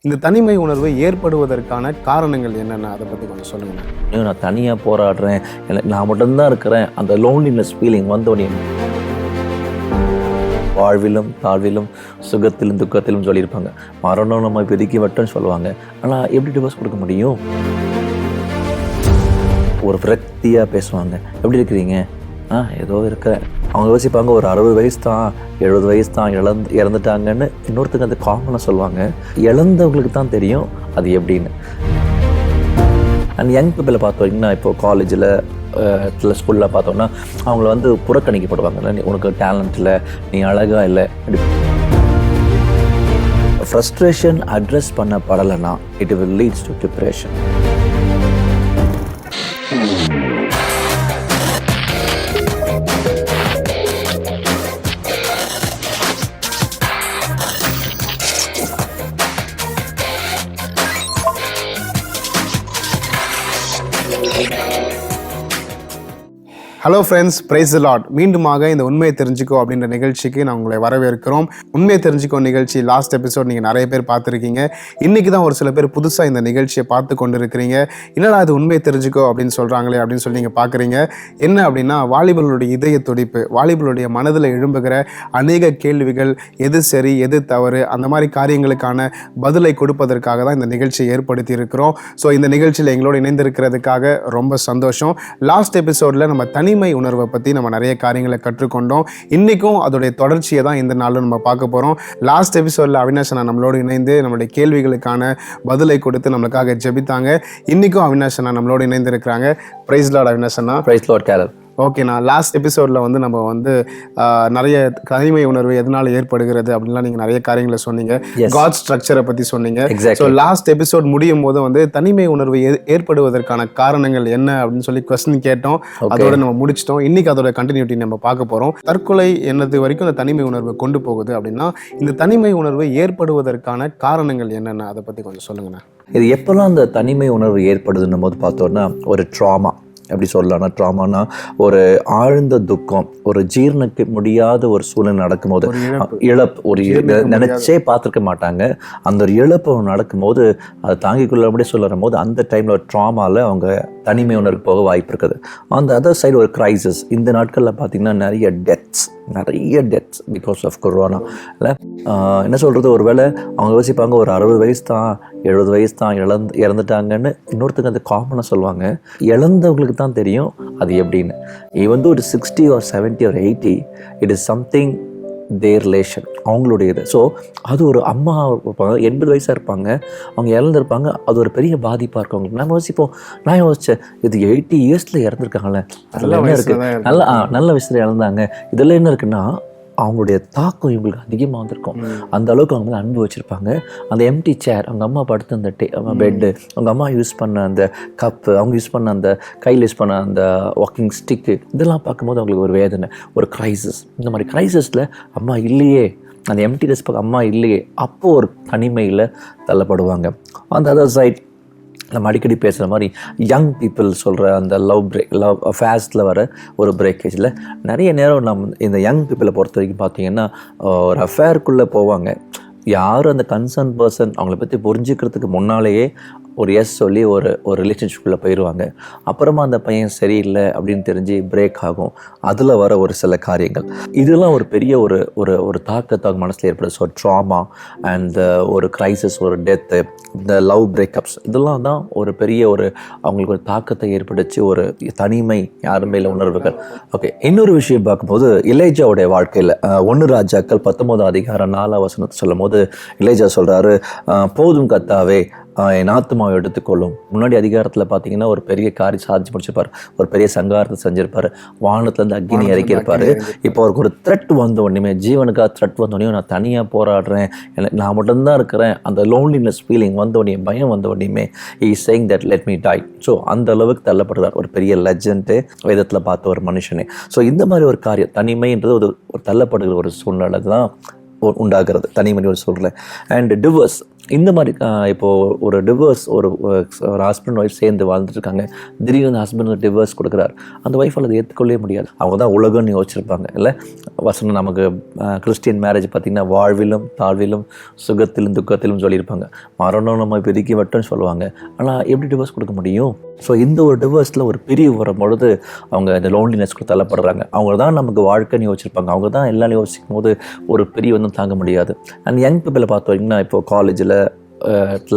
இந்த தனிமை உணர்வு ஏற்படுவதற்கான காரணங்கள் என்னென்ன அதை பற்றி கொஞ்சம் சொல்லுங்கள். நான் தனியாக போராடுறேன், எனக்கு நான் மட்டும்தான் இருக்கிறேன், அந்த லோன்லினஸ் ஃபீலிங் வந்தோடனே வாழ்விலும் தாழ்விலும் சுகத்திலும் துக்கத்திலும் சொல்லியிருப்பாங்க. மரணம் நம்ம இப்போதைக்கு வட்டம்னு சொல்லுவாங்க. ஆனால் எப்படி டிவோர்ஸ் கொடுக்க முடியும்? ஒரு விரக்தியாக பேசுவாங்க. எப்படி இருக்கிறீங்க? ஏதோ இருக்கிறேன். அவங்க யோசிப்பாங்க, ஒரு 60 வயசு தான் 70 வயசு தான் இறந்துட்டாங்கன்னு இன்னொருத்தங்க அந்த காமனாக சொல்லுவாங்க. இழந்தவங்களுக்கு தான் தெரியும் அது எப்படின்னு. அண்ட் யங் பீப்பிளை பார்த்தோம்னா இப்போ காலேஜில் ஸ்கூலில் பார்த்தோம்னா அவங்கள புறக்கணிக்கப்படுவாங்க. உனக்கு டேலண்ட் இல்லை, நீ அழகாக இல்லை. ஃப்ரஸ்ட்ரேஷன் அட்ரஸ் பண்ணப்படலைன்னா it will leads to depression. Hello friends, praise the lord. மீண்டுமாக இந்த உண்மையை தெரிஞ்சுக்கோ அப்படின்ற நிகழ்ச்சிக்கு நான் உங்களை வரவேற்கிறோம். உண்மையை தெரிஞ்சுக்கோ நிகழ்ச்சி லாஸ்ட் எபிசோட் நீங்கள் நிறைய பேர் பார்த்துருக்கீங்க. இன்றைக்கி தான் ஒரு சில பேர் புதுசாக இந்த நிகழ்ச்சியை பார்த்து கொண்டு இருக்கிறீங்க. என்னடா அது உண்மையை தெரிஞ்சுக்கோ அப்படின்னு சொல்கிறாங்களே அப்படின்னு சொல்லி நீங்கள் பார்க்குறீங்க. என்ன அப்படின்னா, வாலிபர்களுடைய இதய துடிப்பு, வாலிபர்களுடைய மனதில் எழும்புகிற அநேக கேள்விகள், எது சரி எது தவறு, அந்த மாதிரி காரியங்களுக்கான பதிலை கொடுப்பதற்காக தான் இந்த நிகழ்ச்சியை ஏற்படுத்தி இருக்கிறோம். ஸோ இந்த நிகழ்ச்சியில் எங்களோடு இணைந்திருக்கிறதுக்காக ரொம்ப சந்தோஷம். லாஸ்ட் எபிசோடில் நம்ம தனிமை உணர்வை பற்றி நம்ம நிறைய காரியங்களை கற்றுக்கொண்டோம். இன்றைக்கும் அதோடைய தொடர்ச்சியை தான் இந்த நாளில் நம்ம பார்க்க போகிறோம். லாஸ்ட் எபிசோடில் அவினாஷ் அண்ணா நம்மளோடு இணைந்து நம்மளுடைய கேள்விகளுக்கான பதிலை கொடுத்து நம்மளுக்காக ஜெபித்தாங்க. இன்றைக்கும் அவினாஷ் அண்ணா நம்மளோடு இணைந்து இருக்கிறாங்க. பிரைஸ் லார்ட் அவினாஷ் அண்ணா. Praise lord Carol. ஓகேண்ணா, லாஸ்ட் எபிசோடில் நம்ம நிறைய தனிமை உணர்வு எதனால் ஏற்படுகிறது அப்படின்லாம் நீங்கள் நிறைய காரியங்களை சொன்னீங்க. காட் ஸ்ட்ரக்சரை பற்றி சொன்னீங்க. ஸோ லாஸ்ட் எபிசோட் முடியும் போது தனிமை உணர்வு ஏற்படுவதற்கான காரணங்கள் என்ன அப்படின்னு சொல்லி கொஸ்டின் கேட்டோம். அதோட நம்ம முடிச்சிட்டோம். இன்னைக்கு அதோட கண்டினியூட்டி நம்ம பார்க்க போகிறோம். தற்கொலை என்னது வரைக்கும் இந்த தனிமை உணர்வு கொண்டு போகுது அப்படின்னா, இந்த தனிமை உணர்வு ஏற்படுவதற்கான காரணங்கள் என்னென்ன அதை பற்றி கொஞ்சம் சொல்லுங்கண்ணா. இது எப்போல்லாம் அந்த தனிமை உணர்வு ஏற்படுதுன்னும் போது பார்த்தோன்னா, ஒரு ட்ராமா எப்படி சொல்லலாம்னா, ட்ராமானா ஒரு ஆழ்ந்த துக்கம், ஒரு ஜீர்ணிக்க முடியாத ஒரு சூழ்நிலை நடக்கும்போது, இழப்பு, ஒரு நினைச்சே பார்த்துருக்க மாட்டாங்க. அந்த ஒரு இழப்பு நடக்கும்போது அதை தாங்கிக்கொள்ளபடியே சொல்லும் போது அந்த டைமில் ஒரு ட்ராமாவில் அவங்க தனிமை உணர்வு போக வாய்ப்பு இருக்குது. அந்த அதர் சைடு ஒரு கிரைசிஸ். இந்த நாட்களில் பார்த்திங்கன்னா நிறைய டெத்ஸ் பிகாஸ் ஆஃப் கொரோனா. இல்லை என்ன சொல்கிறது, ஒரு வேளை அவங்க யோசிப்பாங்க, ஒரு 60 வயசு தான் 70 வயசு தான் இறந்துட்டாங்கன்னு இன்னொருத்தங்க அந்த காமனாக சொல்லுவாங்க. இழந்தவங்களுக்கு தான் தெரியும் அது எப்படின்னு. ஒரு 60 or 70 or 80, it is something there relation, அவங்களுடையது. ஸோ அது ஒரு அம்மா இருப்பாங்க, 80 வயசாக இருப்பாங்க, அவங்க இறந்துருப்பாங்க. அது ஒரு பெரிய பாதிப்பாக இருக்கும் அவங்களுக்கு. நான் யோசித்தேன், இது 80 இயர்ஸில் இறந்துருக்காங்களே, அதில் என்ன இருக்குது, நல்ல வயசில் இறந்தாங்க, இதெல்லாம் என்ன இருக்குன்னா அவங்களுடைய தாக்கம் இவங்களுக்கு அதிகமாக வந்திருக்கும். அந்த அளவுக்கு அவங்க அன்பு வச்சுருப்பாங்க. அந்த எம்டி சேர், அவங்க அம்மா படுத்து அந்த பெட்டு, அவங்க அம்மா யூஸ் பண்ண அந்த கப்பு, அவங்க யூஸ் பண்ண அந்த கையில் யூஸ் பண்ண அந்த வாக்கிங் ஸ்டிக்கு, இதெல்லாம் பார்க்கும்போது அவங்களுக்கு ஒரு வேதனை, ஒரு கிரைசிஸ். இந்த மாதிரி கிரைசிஸில் அம்மா இல்லையே, அந்த எம்டி டெஸ்க் பார்க்க அம்மா இல்லையே, அப்போது ஒரு தனிமையில் தள்ளப்படுவாங்க. அந்த அதர் சைட் நம்ம அடிக்கடி பேசுகிற மாதிரி யங் பீப்புள் சொல்கிற அந்த லவ் ஃபேஸ்டில் வர ஒரு பிரேக்கேஜில் நிறைய நேரம் நம்ம இந்த யங் பீப்புளை பொறுத்த வரைக்கும் பார்த்தீங்கன்னா ஒரு அஃபேருக்குள்ளே போவாங்க. யாரும் அந்த கன்சர்ன் பர்சன் அவங்கள பற்றி புரிஞ்சுக்கிறதுக்கு முன்னாலேயே ஒரு எஸ் சொல்லி ஒரு ரிலேஷன்ஷிப்பில் போயிடுவாங்க. அப்புறமா அந்த பையன் சரியில்லை அப்படின்னு தெரிஞ்சு பிரேக் ஆகும். அதில் வர ஒரு சில காரியங்கள், இதெல்லாம் ஒரு பெரிய ஒரு தாக்கத்தை மனசில் ஏற்படுது. ஸோ ட்ராமா அண்ட் ஒரு கிரைசிஸ், ஒரு டெத்து, இந்த லவ் பிரேக்கப்ஸ், இதெல்லாம் தான் ஒரு பெரிய அவங்களுக்கு ஒரு தாக்கத்தை ஏற்படுத்தி ஒரு தனிமை யாருமே இல்லை உணர்வுகள். ஓகே, இன்னொரு விஷயம் பார்க்கும்போது எலேஜாவுடைய வாழ்க்கையில் 1 ராஜாக்கள் 19 அதிகாரம் 4 வசனத்தை சொல்லும் போது எலேஜா சொல்கிறாரு, போதும் கர்த்தாவே, என் ஆத்துமாவை எடுத்துக்கொள்ளும். முன்னாடி அதிகாரத்தில் பார்த்தீங்கன்னா ஒரு பெரிய காரியம் சாதிச்சு முடிச்சிருப்பார், ஒரு பெரிய சங்காரத்தை செஞ்சிருப்பார், வானத்துலேருந்து அக்னி இறக்கியிருப்பார். இப்போ அவருக்கு ஒரு த்ரெட் வந்த உடனே, ஜீவனுக்காக த்ரெட் வந்த உடனே, நான் தனியாக போராடுறேன், நான் மட்டும்தான் இருக்கிறேன், அந்த லோன்லினஸ் ஃபீலிங் வந்த உடனே, பயம் வந்த உடனே, he is saying that let me die. So அந்த அளவுக்கு தள்ளப்படுறார். ஒரு பெரிய லெஜெண்டு, வேதத்தில் பார்த்த ஒரு மனுஷனே. ஸோ இந்த மாதிரி ஒரு காரியம், தனிமைன்றது ஒரு தள்ளப்படுகிற ஒரு சூழ்நிலை தான் உண்டாகிறது, தனி மனிதர் சொல்கிறேன். அண்ட் டிவர்ஸ், இந்த மாதிரி இப்போது ஒரு டிவர்ஸ், ஒரு ஹஸ்பண்ட் ஒய்ஃப் சேர்ந்து வாழ்ந்துட்டுருக்காங்க, திடீர்னு ஹஸ்பண்ட் டிவர்ஸ் கொடுக்குறாரு, அந்த ஒய்ஃபால் அதை ஏற்றுக்கொள்ளவே முடியாது. அவங்க தான் உலகம்னு யோசிச்சிருப்பாங்க இல்லை. வசனம் நமக்கு கிறிஸ்டியன் மேரேஜ் பார்த்திங்கன்னா வாழ்விலும் தாழ்விலும் சுகத்திலும் துக்கத்திலும் சொல்லியிருப்பாங்க. மரணம் நம்ம பிரிக்க மட்டும் சொல்லுவாங்க. ஆனால் எப்படி டிவர்ஸ் கொடுக்க முடியும்? ஸோ இந்த ஒரு டிவர்ஸில் ஒரு பிரிவு வரும்பொழுது அவங்க இந்த லோன்லினஸ்க்கு தள்ளப்படுறாங்க. அவங்க தான் நமக்கு வாழ்க்கைன்னு யோசிச்சிருப்பாங்க, அவங்க தான் எல்லாம் யோசிக்கும் போது ஒரு பிரிவு வந்து தாங்க முடியாது. அண்ட் யங் பீப்பிளை பார்த்தோம்னா இப்போ காலேஜில்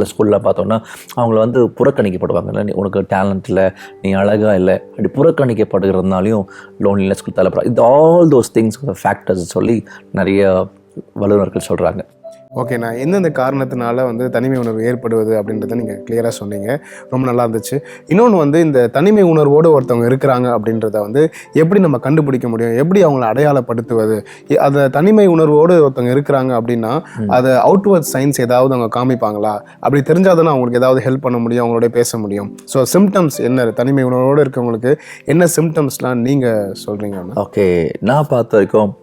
ஸ்கூலில் பார்த்தோன்னா அவங்கள வந்து புறக்கணிக்கப்படுவாங்க. இல்லை, உனக்கு டேலண்ட் இல்லை, நீ அழகாக இல்லை, அப்படி புறக்கணிக்கப்படுகிறதுனாலையும் லோன்லினஸ்க்கு தள்ளப்படுறாங்க. இது ஆல் தோஸ் திங்ஸ் ஃபேக்டர்ஸ் சொல்லி நிறைய வல்லுநர்கள் சொல்கிறாங்க. ஓகே, நான் எந்தெந்த காரணத்தினால வந்து தனிமை உணர்வு ஏற்படுவது அப்படின்றத நீங்கள் கிளியராக சொன்னீங்க, ரொம்ப நல்லா இருந்துச்சு. இன்னொன்று வந்து இந்த தனிமை உணர்வோடு ஒருத்தவங்க இருக்கிறாங்க அப்படின்றத வந்து எப்படி நம்ம கண்டுபிடிக்க முடியும், எப்படி அவங்கள அடையாளப்படுத்துவது? அதை தனிமை உணர்வோடு ஒருத்தவங்க இருக்கிறாங்க அப்படின்னா அதை அவுட்வர்ட் சைன்ஸ் ஏதாவது அவங்க காமிப்பாங்களா? அப்படி தெரிஞ்சாதானே அவங்களுக்கு ஏதாவது ஹெல்ப் பண்ண முடியும், அவங்களோட பேச முடியும். ஸோ சிம்டம்ஸ் என்ன, தனிமை உணர்வோடு இருக்கவங்களுக்கு என்ன சிம்டம்ஸ்லாம் நீங்கள் சொல்கிறீங்க? ஓகே, நான் பார்த்த வரைக்கும்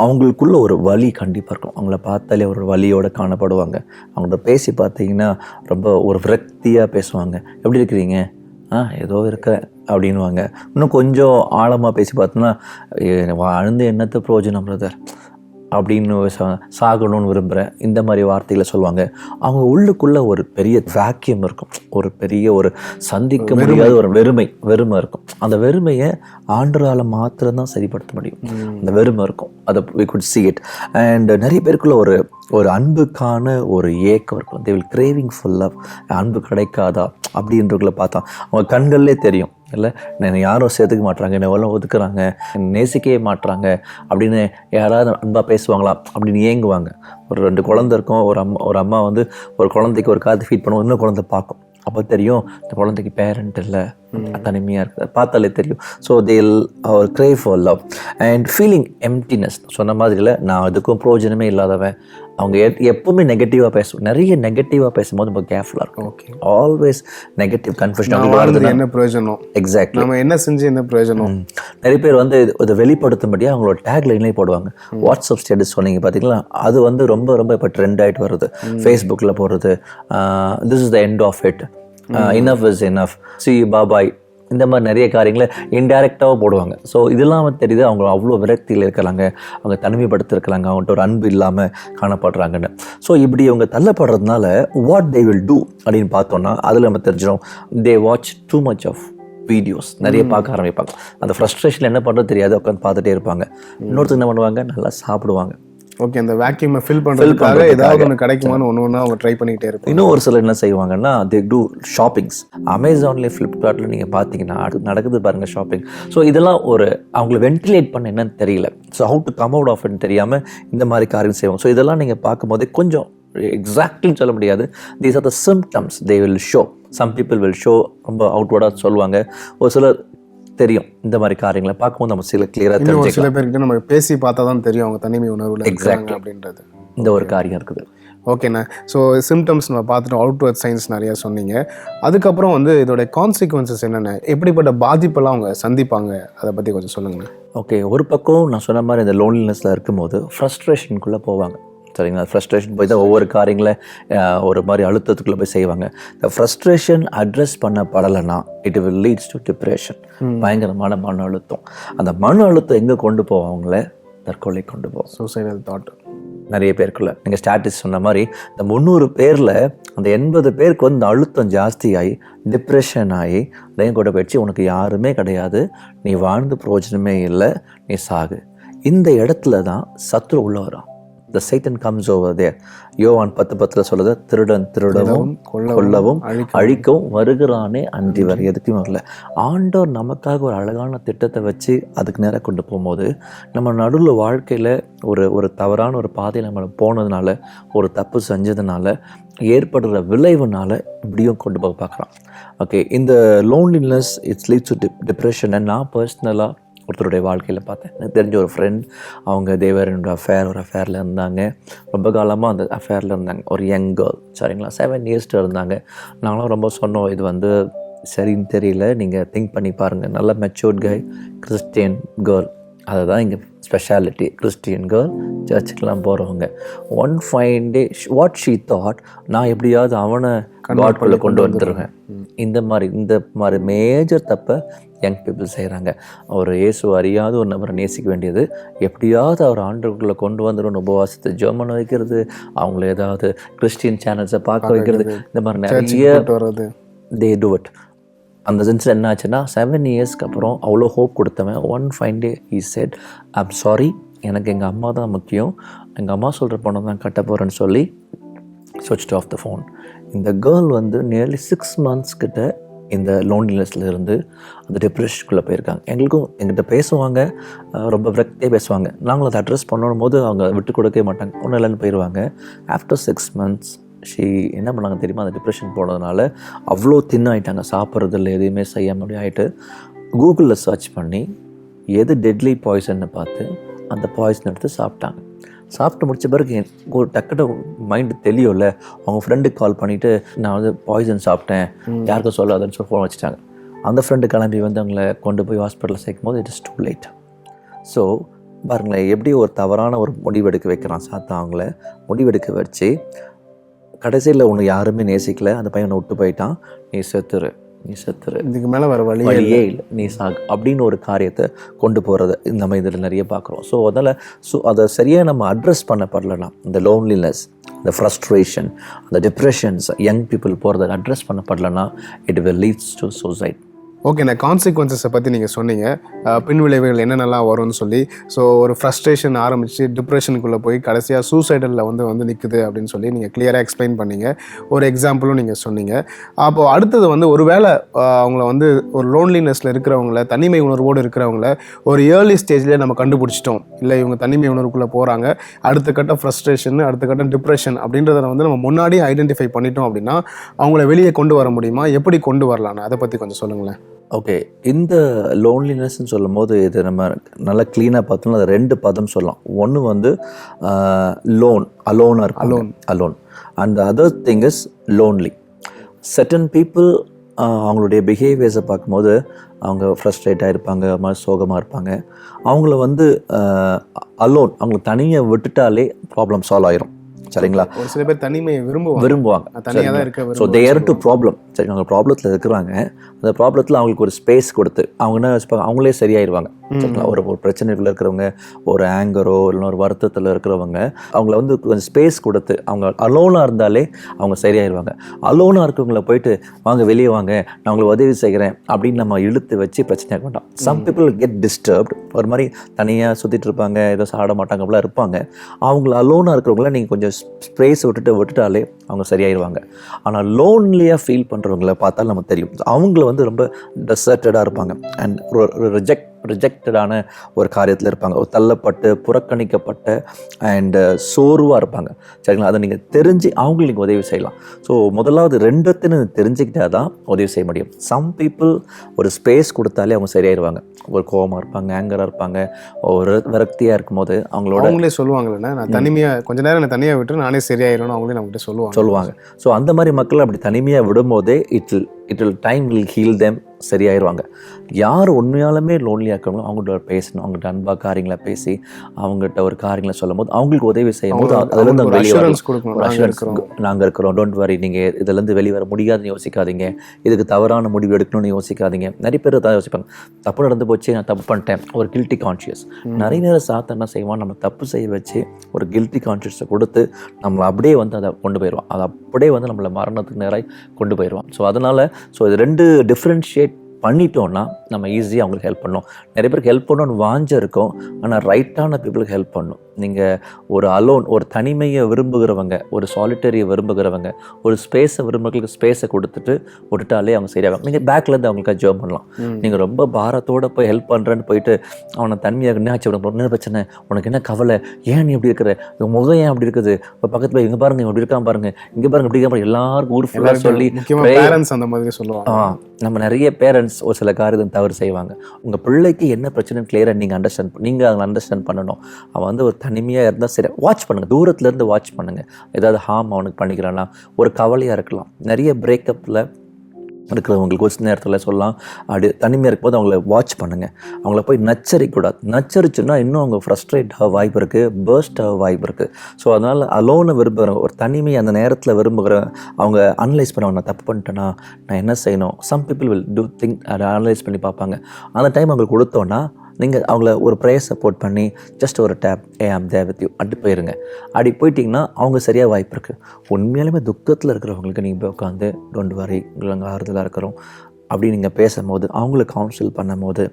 அவங்களுக்குள்ள ஒரு வலி கண்டிப்பாக இருக்கும். அவங்கள பார்த்தாலே ஒரு வலியோட காணப்படுவாங்க. அவங்கள்ட்ட பேசி பார்த்தீங்கன்னா ரொம்ப ஒரு விரக்தியாக பேசுவாங்க. எப்படி இருக்கிறீங்க? ஏதோ இருக்கிறேன் அப்படின்வாங்க. இன்னும் கொஞ்சம் ஆழமாக பேசி பார்த்தோன்னா வாழ்ந்து என்னத்தை பிரயோஜனம் பிரதர் அப்படின்னு சாகணும்னு விரும்புகிறேன், இந்த மாதிரி வார்த்தைகளை சொல்லுவாங்க. அவங்க உள்ளுக்குள்ளே ஒரு பெரிய வேக்கியம் இருக்கும், ஒரு பெரிய ஒரு சந்திக்க முடியாத ஒரு வெறுமை இருக்கும். அந்த வெறுமையை ஆண்டரால் மாத்திரம்தான் சரிப்படுத்த முடியும். அந்த வெறுமை இருக்கும், அதை we could see it. And நிறைய பேருக்குள்ள ஒரு அன்புக்கான ஒரு ஏக்கம் இருக்கும். they will craving for love. அன்பு கிடைக்காதா அப்படின்றவங்களை பார்த்தா அவங்க கண்கள்லே தெரியும் இல்லை, என்னை யாரும் சேர்த்துக்க மாட்டுறாங்க, என்னை எல்லாம் ஒதுக்குறாங்க, நேசிக்கவே மாட்டுறாங்க அப்படின்னு யாராவது அன்பாக பேசுவாங்களா அப்படின்னு ஏங்குவாங்க. ஒரு 2 குழந்தை இருக்கும், ஒரு அம்மா வந்து ஒரு குழந்தைக்கு ஒரு காது ஃபீட் பண்ணுவோம், இன்னும் குழந்தை பார்க்கும். அப்போ தெரியும் இந்த குழந்தைக்கு பேரண்ட் இல்லை, தனிமையாக இருக்குது, பார்த்தாலே தெரியும். ஸோ தேல் அவர் crave for love and feeling emptiness. சொன்ன மாதிரி இல்லை, நான் அதுக்கும் பிரயோஜனமே இல்லாதவன். அவங்க எப்பவுமே நெகட்டிவாக பேசுவோம். நிறைய நெகட்டிவாக பேசும்போது நம்ம கேர்ஃபுல்லாக இருக்கும். Okay, always negative confusion. என்ன பிரயோஜனம்? எக்ஸாக்ட்லி, நம்ம என்ன செஞ்சு என்ன பிரயோஜனம்? நிறைய பேர் வந்து இதை வெளிப்படுத்தும்படியாக அவங்களோட டேக்லைன்லேயே போடுவாங்க. வாட்ஸ்அப் ஸ்டேட்டஸ் சொன்னீங்க பார்த்தீங்களா, அது வந்து ரொம்ப ரொம்ப இப்போ ட்ரெண்ட் ஆகிட்டு வருது. ஃபேஸ்புக்கில் போடுறது, this is the end of it, enough is enough, see bye bye, இந்த மாதிரி நிறைய காரியங்களை இன்டைரக்டாக போடுவாங்க. ஸோ இதெல்லாம் தெரியுது அவங்க அவ்வளோ விரக்தியில் இருக்கிறாங்க, அவங்க தனிமைப்படுத்திருக்கிறாங்க, அவங்கள்ட்ட ஒரு அன்பு இல்லாமல் காணப்படுறாங்கன்னு. ஸோ இப்படி அவங்க தள்ளப்படுறதுனால வாட் தே வில் டூ அப்படின்னு பார்த்தோன்னா அதில் நம்ம தெரிஞ்சிடும், they watch too much of videos, நிறைய பார்க்க ஆரம்பிப்பாங்க. அந்த ஃப்ரஸ்ட்ரேஷன் என்ன பண்ணுறது தெரியாது, உட்காந்து பார்த்துட்டே இருப்பாங்க. இன்னொருத்தர் என்ன பண்ணுவாங்க, நல்லா சாப்பிடுவாங்க. ஓகே, அந்த வேக்யூமை ஃபில் பண்ணுறதுக்காக ஏதாவது ஒன்று கிடைக்குமான்னு ஒன்று அவங்க ட்ரை பண்ணிக்கிட்டே இருப்பாங்க. இன்னும் ஒரு சிலர் என்ன செய்வாங்கன்னா, தே டூ ஷாப்பிங்ஸ். அமேசான்லேயே ஃப்ளிப்கார்ட்டில் நீங்கள் பார்த்தீங்கன்னா நடக்குது பாருங்கள் ஷாப்பிங். ஸோ இதெல்லாம் ஒரு அவங்கள வென்டிலேட் பண்ண என்னன்னு தெரியல, so how to come out of இட்னு தெரியாமல் இந்த மாதிரி காரியம் செய்வாங்க. ஸோ இதெல்லாம் நீங்கள் பார்க்கும்போதே கொஞ்சம் எக்ஸாக்ட்லின்னு சொல்ல முடியாது, these are the symptoms they will show. Some people will show, ரொம்ப அவுட்வர்டாக சொல்லுவாங்க. ஒரு சிலர் தெரியும் இந்த மாதிரி காரியங்களை பார்க்கும்போது நம்ம சில கிளியராக தெரியும். சில பேர்கிட்ட நம்ம பேசி பார்த்தா தான் தெரியும் அவங்க தனிமை உணர்வில் எக்ஸாக்ட் அப்படின்றது. இந்த ஒரு காரியம் இருக்குது. ஓகேண்ணா, ஸோ சிம்டம்ஸ் நம்ம பார்த்துட்டு அவுட்வர்ட் சைன்ஸ் நிறையா சொன்னீங்க. அதுக்கப்புறம் வந்து இதோட கான்சிக்வன்சஸ் என்னென்ன, எப்படிப்பட்ட பாதிப்பெல்லாம் அவங்க சந்திப்பாங்க, அதை பற்றி கொஞ்சம் சொல்லுங்கண்ணா. ஓகே, ஒரு பக்கம் நான் சொன்ன மாதிரி இந்த லோன்லினஸில் இருக்கும்போது ஃப்ரஸ்ட்ரேஷனுக்குள்ளே போவாங்க. சரிங்களா, ஃப்ரஸ்ட்ரேஷன் போய் தான் ஒவ்வொரு காரியங்களை ஒரு மாதிரி அழுத்தத்துக்குள்ளே போய் செய்வாங்க. இந்த ஃப்ரஸ்ட்ரேஷன் அட்ரஸ் பண்ணப்படலைன்னா it will leads to depression, பயங்கரமான மன அழுத்தம். அந்த மன அழுத்தம் எங்கே கொண்டு போவோம், அவங்கள தற்கொலை கொண்டு போவோம், சூசைடல் தாட். நிறைய பேருக்குள்ள நீங்கள் ஸ்டாட்டிஸ் சொன்ன மாதிரி இந்த 300 பேரில் அந்த 80 பேருக்கு வந்து இந்த அழுத்தம் ஜாஸ்தியாகி டிப்ரெஷன் ஆகி அதையும் கூட போயிடுச்சு, உனக்கு யாருமே கிடையாது, நீ வாழ்ந்து பிரயோஜனமே இல்லை, நீ சாகு. இந்த இடத்துல தான் சத்ரு உள்ள வரும். The Satan comes over there. யோவான் 10:10 சொல்லுது, திருடன் திருடவும் கொல்லவும் அழிக்கவும் வருகிறானே அன்றி வரை எதுக்குமே வரல. ஆண்டவர் நமக்காக ஒரு அழகான திட்டத்தை வச்சு அதுக்கு நேராக கொண்டு போகும்போது நம்ம நடுவில் வாழ்க்கையில் ஒரு தவறான ஒரு பாதையில் நம்ம போனதுனால, ஒரு தப்பு செஞ்சதுனால ஏற்படுற விளைவுனால இப்படியும் கொண்டு போக பார்க்குறான். ஓகே, இந்த loneliness it's leads to depression. நான் பர்சனலாக ஒருத்தருடைய வாழ்க்கையில் பார்த்தேன். எனக்கு தெரிஞ்ச ஒரு ஃப்ரெண்ட், அவங்க தேவரனோட ஒரு அஃபேரில் இருந்தாங்க. ரொம்ப காலமாக அந்த அஃபேரில் இருந்தாங்க. ஒரு யங் கேர்ள், சரிங்களா, 7 இயர்ஸ்ட்டு இருந்தாங்க. நாங்களும் ரொம்ப சொன்னோம், இது வந்து சரின்னு தெரியல, நீங்கள் திங்க் பண்ணி பாருங்கள், நல்ல மெச்சூர்ட் கை, கிறிஸ்டியன் கேர்ள், அதுதான் இங்கே ஸ்பெஷாலிட்டி. கிறிஸ்டியன் கேர்ள் சர்ச்சுக்கெலாம் போகிறவங்க one fine day what she thought, நான் எப்படியாவது அவனை காட்குள்ளே கொண்டு வந்துடுவேன். இந்த மாதிரி மேஜர் தப்பை யங் பீப்புள் செய்கிறாங்க. அவர் இயேசு அறியாத ஒரு நபரை நேசிக்க வேண்டியது, எப்படியாவது அவர் ஆண்டவர்களை கொண்டு வந்துடும், உபவாசத்தை ஜெர்மன் வைக்கிறது, அவங்கள ஏதாவது கிறிஸ்டியன் சேனல்ஸை பார்க்க வைக்கிறது, இந்த மாதிரி நிறைய தே டு இட். அந்த சென்ஸில் என்ன ஆச்சுன்னா 7 இயர்ஸ்க்கு அப்புறம் அவ்வளோ ஹோப் கொடுத்தவன் one fine day he set I'm sorry, எனக்கு எங்கள் அம்மா தான் முக்கியம், எங்கள் அம்மா சொல்கிற பொண்ணை தான் கட்ட போகிறேன்னு சொல்லி ஸ்விட்ச்ட் ஆஃப் த ஃபோன். இந்த கேர்ள் வந்து நியர்லி 6 months கிட்ட இந்த லோன்லினஸில் இருந்து அந்த டிப்ரெஷனுக்குள்ளே போயிருக்காங்க. எங்கிட்ட பேசுவாங்க, ரொம்ப விரக்தியாக பேசுவாங்க. நாங்களும் அதை அட்ரஸ் பண்ணும் போது அவங்க விட்டு கொடுக்கவே மாட்டாங்க, ஒன்றும் இல்லைன்னு போயிடுவாங்க. ஆஃப்டர் 6 months ஷீ என்ன பண்ணாங்க தெரியுமா, அந்த டிப்ரெஷன் போனதுனால அவ்வளோ தின்னாயிட்டாங்க, சாப்பிட்றதில்ல, எதுவுமே செய்யாமல் அப்படி ஆகிட்டு கூகுளில் சர்ச் பண்ணி எது டெட்லி பாய்சன்னு பார்த்து அந்த பாய்சன் எடுத்து சாப்பிட்டாங்க. சாப்பிட்டு முடித்த பிறகு ஒரு டக்குனு மைண்டு தெரியும்ல, அவங்க ஃப்ரெண்டுக்கு கால் பண்ணிவிட்டு நான் வந்து பாய்சன் சாப்பிட்டேன், யாருக்கும் சொல்லாதுன்னு சொல்லி ஃபோன் வச்சுட்டாங்க. அந்த ஃப்ரெண்டு கிளம்பி வந்து அவங்கள கொண்டு போய் ஹாஸ்பிட்டலில் சேர்க்கும் போது it is too late. So பாருங்களேன், எப்படி ஒரு தவறான ஒரு முடிவெடுக்க வைக்கிறான் சாத்தான். அவங்கள முடிவெடுக்க வச்சு கடைசியில் உன்னை யாருமே நேசிக்கல, அந்த பையனை விட்டு போயிட்டான், நீ செத்துரு, இதுக்கு மேலே வர வழியே இல்லை, நீ சாகு அப்படின்னு ஒரு காரியத்தை கொண்டு போகிறத நம்ம இதில் நிறைய பார்க்குறோம். ஸோ அதை சரியாக நம்ம அட்ரஸ் பண்ணப்படலைன்னா, இந்த லோன்லினஸ், இந்த ஃப்ரஸ்ட்ரேஷன், அந்த டிப்ரெஷன்ஸ் யங் பீப்புள் போகிறத அட்ரஸ் பண்ணப்படலைன்னா it will leads to suicide. Okay, இந்த கான்சிக்வன்சஸை பற்றி நீங்கள் சொன்னீங்க, பின்விளைவுகள் என்னென்னலாம் வரும்னு சொல்லி. ஸோ ஒரு ஃப்ரஸ்ட்ரேஷன் ஆரம்பித்து டிப்ரெஷனுக்குள்ளே போய் கடைசியாக சூசைடலில் வந்து நிற்குது அப்படின்னு சொல்லி நீங்கள் கிளியராக எக்ஸ்பிளைன் பண்ணீங்க. ஒரு எக்ஸாம்பிளும் நீங்கள் சொன்னீங்க. அப்போது அடுத்தது வந்து ஒரு வேளை அவங்கள வந்து ஒரு லோன்லினஸில் இருக்கிறவங்கள, தனிமை உணர்வோடு இருக்கிறவங்கள ஒரு ஏர்லி ஸ்டேஜ்லேயே நம்ம கண்டுபிடிச்சிட்டோம், இல்லை இவங்க தனிமை உணர்வுக்குள்ளே போகிறாங்க, அடுத்த கட்ட ஃப்ரஸ்ட்ரேஷன், அடுத்த கட்ட டிப்ரெஷன் அப்படின்றத வந்து நம்ம முன்னாடியே ஐடென்டிஃபை பண்ணிட்டோம் அப்படின்னா அவங்கள வெளியே கொண்டு வர முடியுமா, எப்படி கொண்டு வரலான்னு அதை பற்றி கொஞ்சம் சொல்லுங்களேன். ஓகே, இந்த லோன்லினஸ்ன்னு சொல்லும் போது இது நம்ம நல்லா க்ளீனாக பார்த்தோம்னா அது 2 பதம் சொல்லலாம். ஒன்று வந்து அலோனாக இருக்கும், alone. And other thing is lonely. Certain people அவங்களுடைய பிஹேவியர்ஸை பார்க்கும்போது அவங்க ஃப்ரஸ்ட்ரேட்டாக இருப்பாங்க, மாதிரி சோகமாக இருப்பாங்க. அவங்கள வந்து அலோன், அவங்கள தனியாக விட்டுட்டாலே ப்ராப்ளம் சால்வ் ஆயிரும். சரிங்களா? ஒரு சில பேர் தனிமையை விரும்புவாங்க. So there to problem. சரி, அவங்க ப்ராப்ளத்தில் இருக்கிறாங்க, அந்த ப்ராப்ளத்தில் அவங்களுக்கு ஒரு ஸ்பேஸ் கொடுத்து அவங்க என்ன வச்சுப்பாங்க, அவங்களே சரியாயிருவாங்க. சரிங்களா? ஒரு பிரச்சனைக்குள்ளே இருக்கிறவங்க, ஒரு ஆங்கரோ இல்லைன்னா ஒரு வருத்தத்தில் இருக்கிறவங்க, அவங்கள வந்து கொஞ்சம் ஸ்பேஸ் கொடுத்து அவங்க அலோனாக இருந்தாலே அவங்க சரியாயிருவாங்க. அலோனாக இருக்கவங்கள போயிட்டு வாங்க வெளியே வாங்க, நான் உங்களுக்கு உதவி செய்கிறேன் அப்படின்னு நம்ம இழுத்து வச்சு பிரச்சனையாக வேண்டாம். சம் பீப்புள் கெட் டிஸ்டர்ப்ட், ஒரு மாதிரி தனியாக சுற்றிட்டு இருப்பாங்க, ஏதோ சாட மாட்டாங்க, அப்படிலாம் இருப்பாங்க. அவங்கள அலோனாக இருக்கிறவங்கள நீங்கள் கொஞ்சம் ஸ்பேஸ் விட்டுட்டாலே அவங்க சரியாயிருவாங்க. ஆனால் லோன்லியாக ஃபீல் பண்ணுறவங்கள பார்த்தாலும் நமக்கு தெரியும், அவங்கள வந்து ரொம்ப டெசர்ட்டடாக இருப்பாங்க அண்ட் ஒரு ரிஜெக்டடான ஒரு காரியத்தில் இருப்பாங்க, ஒரு தள்ளப்பட்டு புறக்கணிக்கப்பட்ட அண்ட் சோர்வாக இருப்பாங்க. சரிங்களா? அதை நீங்கள் தெரிஞ்சு அவங்களுக்கு நீங்கள் உதவி செய்யலாம். ஸோ முதலாவது 2த்தையும் தெரிஞ்சுக்கிட்டா தான் உதவி செய்ய முடியும். சம் பீப்புள் ஒரு ஸ்பேஸ் கொடுத்தாலே அவங்க சரியாயிருவாங்க. ஒரு கோபமாக இருப்பாங்க, ஆங்கராக இருப்பாங்க, ஒரு விரக்தியாக இருக்கும் போது அவங்களே சொல்லுவாங்கல்ல, நான் தனிமையாக கொஞ்ச நேரம் நான் தனியாக விட்டு நானே சரியாயிரும், அவங்களே நம்மகிட்ட சொல்லுவாங்க. ஸோ அந்த மாதிரி மக்கள் அப்படி தனிமையாக விடும்போதே டைம் வில் ஹீல் தெம், சரியாயிருவாங்க. யார் உண்மையாலுமே லோன்லியாக இருக்காங்களோ அவங்கள்ட்ட பேசணும், அவங்கள்ட்ட அன்பாக காரியங்களை பேசி அவங்ககிட்ட ஒரு காரியங்களை சொல்லும் போது அவங்களுக்கு உதவி செய்யும் போது அதுலேருந்து நாங்கள் இருக்கிறோம், டோன்ட் வரி, நீங்கள் இதுலேருந்து வெளியே வர முடியாதுன்னு யோசிக்காதீங்க, இதுக்கு தவறான முடிவு எடுக்கணும்னு யோசிக்காதீங்க. நிறைய பேர் தான் யோசிப்பாங்க, தப்பு நடந்து போச்சு, நான் தப்பு பண்ணிட்டேன், ஒரு கில்ட்டி கான்ஷியஸ். நிறைய நேரம் சாத்தா என்ன செய்வான், நம்ம தப்பு செய்ய வச்சு ஒரு கில்ட்டி கான்ஷியஸை கொடுத்து நம்மளை அப்படியே வந்து அதை கொண்டு போயிடுவான், அதை அப்படியே வந்து நம்மளை மரணத்துக்கு நேராக கொண்டு போயிடுவான். ஸோ அதனால் இது 2 டிஃப்ரென்ஷியேட் பண்ணிட்டோன்னா நம்ம ஈஸியாக அவங்களுக்கு ஹெல்ப் பண்ணோம். நிறைய பேருக்கு ஹெல்ப் பண்ணணும்னு வாஞ்ச இருக்கும், ஆனால் ரைட்டான பீப்புளுக்கு ஹெல்ப் பண்ணணும். நீங்கள் ஒரு அலோன், ஒரு தனிமையை விரும்புகிறவங்க, ஒரு சாலிட்டரியை விரும்புகிறவங்க, ஒரு ஸ்பேஸை விரும்புகிறவங்களுக்கு ஸ்பேஸை கொடுத்துட்டு விட்டுட்டாலே அவங்க சரியாகும். நீங்கள் பேக்லேருந்து அவங்களுக்கு ஜோம் பண்ணலாம். நீங்கள் ரொம்ப பாரத்தோடு போய் ஹெல்ப் பண்ணுறேன்னு போயிட்டு அவனை தனிமையாக என்னாச்சு, என்ன பிரச்சனை, உனக்கு என்ன கவலை, ஏன் நீ எப்படி இருக்கிற, உங்கள் முகம் ஏன் அப்படி இருக்குது, இப்போ பக்கத்தில் போய் இங்கே பாருங்க இப்படி இருக்காம பாருங்க, இங்கே பாருங்க இப்படி இருக்காம எல்லாருக்கும் ஊர் ஃபுல்லாக சொல்லி அந்த மாதிரி சொல்லுவாங்க. நம்ம நிறைய பேரண்ட்ஸ் ஒரு சில காரியத்தை தவறு செய்வாங்க. உங்கள் பிள்ளைக்கு என்ன பிரச்சனைன்னு கிளியராக நீங்கள் அண்டர்ஸ்டாண்ட் பண்ணணும். அவன் வந்து ஒரு தனிமையாக இருந்தால் சரி, வாட்ச் பண்ணுங்கள், தூரத்துலேருந்து வாட்ச் பண்ணுங்கள். ஏதாவது ஹார்ம் அவனுக்கு பண்ணிக்கிறான்னா, ஒரு கவலையாக இருக்கலாம். நிறைய பிரேக்கப்பில் இருக்கிறவங்களுக்கு ஒரு சில நேரத்தில் சொல்லலாம். அப்படி தனிமையாக இருக்கும்போது அவங்கள வாட்ச் பண்ணுங்கள். அவங்கள போய் நச்சரிக்கூடாது. நச்சரிச்சுன்னா இன்னும் அவங்க ஃப்ரஸ்ட்ரேட் ஆக வாய்ப்பு இருக்குது, பேர்ஸ்ட் ஆக வாய்ப்பு இருக்குது. ஸோ அதனால் அலோனை விரும்புகிற ஒரு தனிமை அந்த நேரத்தில் விரும்புகிற அவங்க அனலைஸ் பண்ணுவாங்க. நான் தப்பு பண்ணிட்டேன்னா நான் என்ன செய்யணும்? Some people will do think, அதை அனலைஸ் பண்ணி பார்ப்பாங்க. அந்த டைம் அவங்களுக்கு கொடுத்தோன்னா நீங்கள் அவங்கள ஒரு ப்ரேயர் சப்போர்ட் பண்ணி ஜஸ்ட் ஒரு tap I'm there with you அப்படி போயிருங்க. அப்படி போயிட்டிங்கன்னா அவங்க சரியாக வாய்ப்பு இருக்குது. உண்மையாலுமே துக்கத்தில் இருக்கிறவங்களுக்கு நீங்கள் போய் உட்காந்து டோன்ட் வரி, நாங்கள் ஆறுதலாக இருக்கிறோம் அப்படி நீங்கள் பேசும்போது, அவங்கள கவுன்சில் பண்ணும் போது,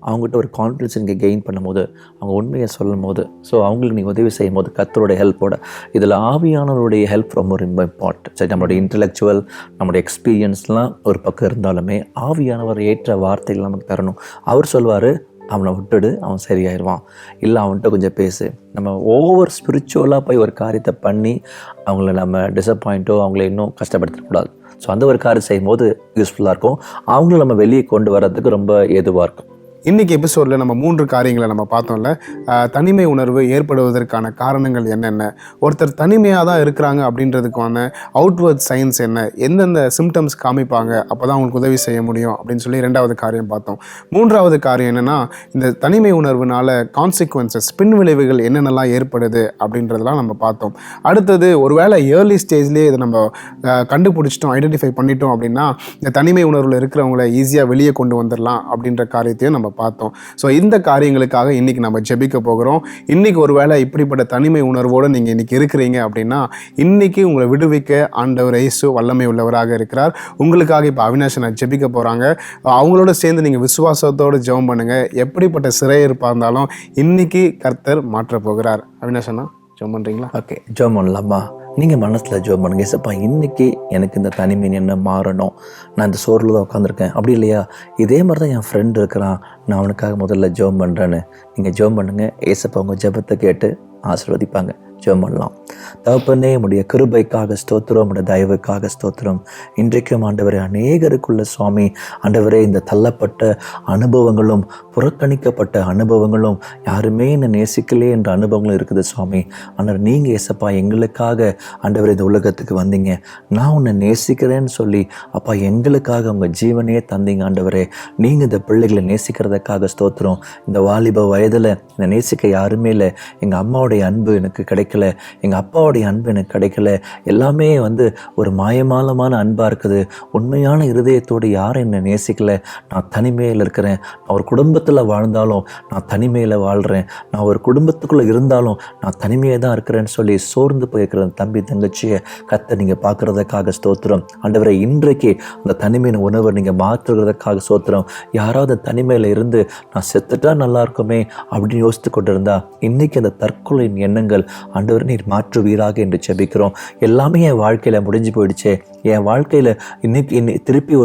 அவங்ககிட்ட ஒரு கான்ஃபிடன்ஸ் நீங்கள் கெயின் பண்ணும்போது, அவங்க உண்மையை சொல்லும் போது, ஸோ அவங்களுக்கு நீங்கள் உதவி செய்யும் போது கர்த்தருடைய ஹெல்ப்போட, இதில் ஆவியானவருடைய ஹெல்ப் ரொம்ப ரொம்ப இம்பார்ட்டன்ட். சரி, நம்மளுடைய இன்டலெக்சுவல், நம்மளுடைய எக்ஸ்பீரியன்ஸ்லாம் ஒரு பக்கம் இருந்தாலுமே ஆவியானவர் ஏற்ற வார்த்தைகள் நமக்கு தரணும். அவர் சொல்வார், அவனை விட்டுடு, அவன் சரியாயிடுவான், இல்லை அவன்கிட்ட கொஞ்சம் பேசு. நம்ம ஓவர் ஸ்பிரிச்சுவலாக போய் ஒரு காரியத்தை பண்ணி அவங்கள நம்ம டிசப்பாயிண்ட்டோ அவங்கள இன்னும் கஷ்டப்படுத்தக்கூடாது. ஸோ அந்த ஒரு காரியம் செய்யும்போது யூஸ்ஃபுல்லாக இருக்கும். அவங்கள நம்ம வெளியே கொண்டு வர்றதுக்கு ரொம்ப ஏதுவாக இருக்கும். இன்றைக்கி எபிசோடில் நம்ம 3 காரியங்களை நம்ம பார்த்தோம்ல. தனிமை உணர்வு ஏற்படுவதற்கான காரணங்கள் என்னென்ன, ஒருத்தர் தனிமையாக தான் இருக்கிறாங்க அப்படின்றதுக்கான அவுட்வர்ட் சைன்ஸ் என்ன, எந்தெந்த சிம்டம்ஸ் காமிப்பாங்க, அப்போ தான் அவங்களுக்கு உதவி செய்ய முடியும் அப்படின்னு சொல்லி 2வது காரியம் பார்த்தோம். 3வது காரியம் என்னென்னா, இந்த தனிமை உணர்வுனால கான்சிக்வன்சஸ், பின் விளைவுகள் என்னென்னலாம் ஏற்படுது அப்படின்றதெல்லாம் நம்ம பார்த்தோம். அடுத்தது, ஒருவேளை ஏர்லி ஸ்டேஜ்லேயே இதை நம்ம கண்டுபிடிச்சிட்டோம், ஐடென்டிஃபை பண்ணிட்டோம் அப்படின்னா இந்த தனிமை உணர்வில் இருக்கிறவங்கள ஈஸியாக வெளியே கொண்டு வந்துடலாம் அப்படின்ற காரியத்தையும் நம்ம பார்த்தோம். ஸோ இந்த காரியங்களுக்காக இன்றைக்கி நம்ம ஜெபிக்க போகிறோம். இன்றைக்கி ஒருவேளை இப்படிப்பட்ட தனிமை உணர்வோடு நீங்கள் இன்றைக்கி இருக்கிறீங்க அப்படின்னா, இன்றைக்கி உங்களை விடுவிக்க ஆண்டவர் இயேசு வல்லமை உள்ளவராக இருக்கிறார். உங்களுக்காக இப்போ அவினாஷனை ஜெபிக்க போகிறாங்க. அவங்களோட சேர்ந்து நீங்கள் விசுவாசத்தோடு ஜெபம் பண்ணுங்கள். எப்படிப்பட்ட சிறையிருப்பாக இருந்தாலும் இன்றைக்கி கர்த்தர் மாற்ற போகிறார். அவினாஷனா ஜெபம் பண்ணுறீங்களா? ஓகே, ஜெபம் பண்ணலாமா? நீங்கள் மனசில் ஜெபம் பண்ணுங்க. ஏசப்பா, இன்றைக்கி எனக்கு இந்த தனிமை என்ன மாறணும், நான் இந்த சோறில் தான் உட்காந்துருக்கேன், அப்படி இல்லையா இதே மாதிரி தான் என் ஃப்ரெண்டு இருக்கிறான், நான் அவனுக்காக முதல்ல ஜெபம் பண்ணுறேன்னு நீங்கள் ஜெபம் பண்ணுங்கள். ஏசப்பா உங்கள் ஜெபத்தை கேட்டு ஆசீர்வதிப்பாங்க. ஜெபம் பண்ணலாம். தகப்பனே, உடைய கிருபைக்காக ஸ்தோத்திரம், உடைய தயவுக்காக ஸ்தோத்திரம். இன்றைக்கும் ஆண்டவரே, அநேகருக்குள்ள சுவாமி ஆண்டவரே, இந்த தள்ளப்பட்ட அனுபவங்களும் புறக்கணிக்கப்பட்ட அனுபவங்களும், யாருமே என்னை நேசிக்கலே என்ற அனுபவங்களும் இருக்குது சுவாமி. ஆண்டவர், நீங்கள் ஏசப்பா எங்களுக்காக ஆண்டவரே இந்த உலகத்துக்கு வந்தீங்க, நான் உன்னை நேசிக்கிறேன்னு சொல்லி அப்பா எங்களுக்காக உங்கள் ஜீவனையே தந்தீங்க. ஆண்டவரே, நீங்கள் இந்த பிள்ளைகளை நேசிக்கிறதுக்காக ஸ்தோத்திரம். இந்த வாலிப வயதில் என்னை நேசிக்க யாருமே இல்லை, எங்கள் அம்மாவுடைய அன்பு எனக்கு கிடைக்கல, எங்கள் அப்பாவுடைய அன்பு எனக்கு கிடைக்கல, எல்லாமே ஒரு மாயமாலமான அன்பாக இருக்குது, உண்மையான இருதயத்தோடு யாரும் என்னை நேசிக்கல, நான் தனிமையில் இருக்கிறேன், நான் ஒரு குடும்பத்தில் வாழ்ந்தாலும் நான் தனிமையில் வாழ்கிறேன், நான் ஒரு குடும்பத்துக்குள்ளே இருந்தாலும் நான் தனிமையாக தான் இருக்கிறேன்னு சொல்லி சோர்ந்து போயிருக்கிற தம்பி தங்கச்சியை கர்த்தர் நீங்கள் பார்க்குறதுக்காக ஸ்தோத்திரம். ஆண்டவரை, இன்றைக்கு அந்த தனிமையின் உணவை நீங்கள் மாற்றுகிறதுக்காக ஸ்தோத்திரம். யாராவது தனிமையில் இருந்து நான் செத்துட்டா நல்லா இருக்குமே அப்படின்னு யோசித்து கொண்டிருந்தா, இன்றைக்கி அந்த தற்கொலையின் எண்ணங்கள் ஆண்டவர் நீர் மாற்றுவீராக என்று ஜெபிக்கிறோம். எல்லாமே என் வாழ்க்கையில் முடிஞ்சு போயிடுச்சே, என் வாழ்க்கையில் இன்னைக்கு திருப்பி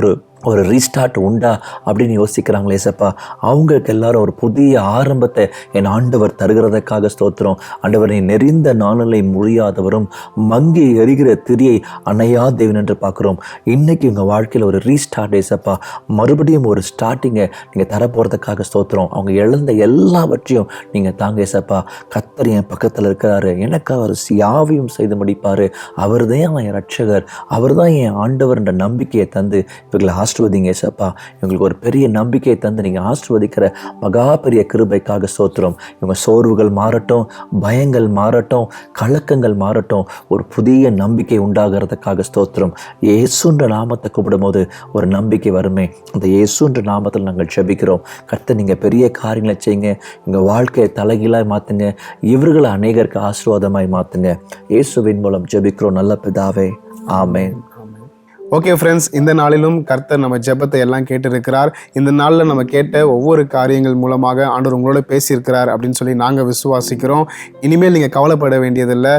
ஒரு ரீஸ்டார்ட் உண்டா அப்படின்னு யோசிக்கிறாங்களே ஏசப்பா, அவங்களுக்கு எல்லாரும் ஒரு புதிய ஆரம்பத்தை என் ஆண்டவர் தருகிறதுக்காக ஸ்தோத்திரம். ஆண்டவர், நீ நெறிந்த நாணலை முடியாதவரும் மங்கி எரிகிற திரியை அணையா தேவன் என்று பார்க்குறோம். இன்றைக்கி உங்கள் வாழ்க்கையில் ஒரு ரீஸ்டார்ட் ஏசப்பா, மறுபடியும் ஒரு ஸ்டார்டிங்கை நீங்கள் தரப்போகிறதுக்காக ஸ்தோத்திரம். அவங்க இழந்த எல்லாவற்றையும் நீங்கள் தாங்க ஏசப்பா. கர்த்தர் என் பக்கத்தில் இருக்கிறாரு, எனக்கு அவர் யாவையும் செய்து முடிப்பார், அவர் தான் என் ரட்சகர், அவர் தான் என் ஆண்டவர் என்ற நம்பிக்கையை தந்து இவர்களை ஆசீர்வதிங்க ஏசப்பா. இவங்களுக்கு ஒரு பெரிய நம்பிக்கையை தந்து நீங்கள் ஆசீர்வதிக்கிற மகா பெரிய கிருபைக்காக ஸ்தோத்திரம். இவங்க சோர்வுகள் மாறட்டும், பயங்கள் மாறட்டும், கலக்கங்கள் மாறட்டும், ஒரு புதிய நம்பிக்கை உண்டாகிறதுக்காக ஸ்தோத்திரம். இயேசுன்ற நாமத்தை கூப்பிடும்போது ஒரு நம்பிக்கை வருமே, அந்த இயேசுன்ற நாமத்தில் நாங்கள் ஜெபிக்கிறோம். கர்த்தர், நீங்கள் பெரிய காரியங்களை செய்யுங்க, எங்கள் வாழ்க்கையை தலைகீழாய் மாற்றுங்க, இவர்களை அநேகருக்கு ஆசீர்வாதமாய் மாற்றுங்க. இயேசுவின் மூலம் ஜெபிக்கிறோம் நல்ல பிதாவே, ஆமென். ஓகே ஃப்ரெண்ட்ஸ், இந்த நாளிலும் கர்த்தர் நம்ம ஜெபத்தை எல்லாம் கேட்டிருக்கிறார். இந்த நாளில் நம்ம கேட்ட ஒவ்வொரு காரியங்கள் மூலமாக ஆண்டவர் உங்களோட பேசியிருக்கிறார் அப்படின்னு சொல்லி நாங்கள் விசுவாசிக்கிறோம். இனிமேல் நீங்கள் கவலைப்பட வேண்டியதில்லை,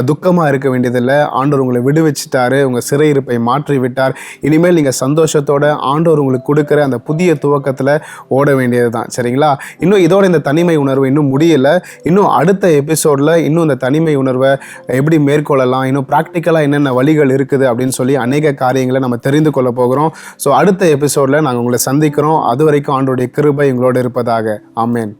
துக்கமாக இருக்க வேண்டியதில்லை. ஆண்டவர் உங்களை விடுவிச்சிட்டாரு, உங்கள் சிறையிருப்பை மாற்றி விட்டார். இனிமேல் நீங்கள் சந்தோஷத்தோட ஆண்டவர் உங்களுக்கு கொடுக்குற அந்த புதிய துவக்கத்தில் ஓட வேண்டியது தான். சரிங்களா? இன்னும் இதோட இந்த தனிமை உணர்வு இன்னும் முடியலை. இன்னும் அடுத்த எபிசோடில் இன்னும் இந்த தனிமை உணர்வை எப்படி மேற்கொள்ளலாம், இன்னும் ப்ராக்டிக்கலாக என்னென்ன வழிகள் இருக்குது அப்படின்னு சொல்லி அநேக காரியங்களை நம்ம தெரிந்து கொள்ள போகிறோம். ஸோ அடுத்த எபிசோடில் நாங்கள் உங்களை சந்திக்கிறோம். அது வரைக்கும் ஆண்டவருடைய கிருபை எங்களோடு இருப்பதாக. ஆமென்.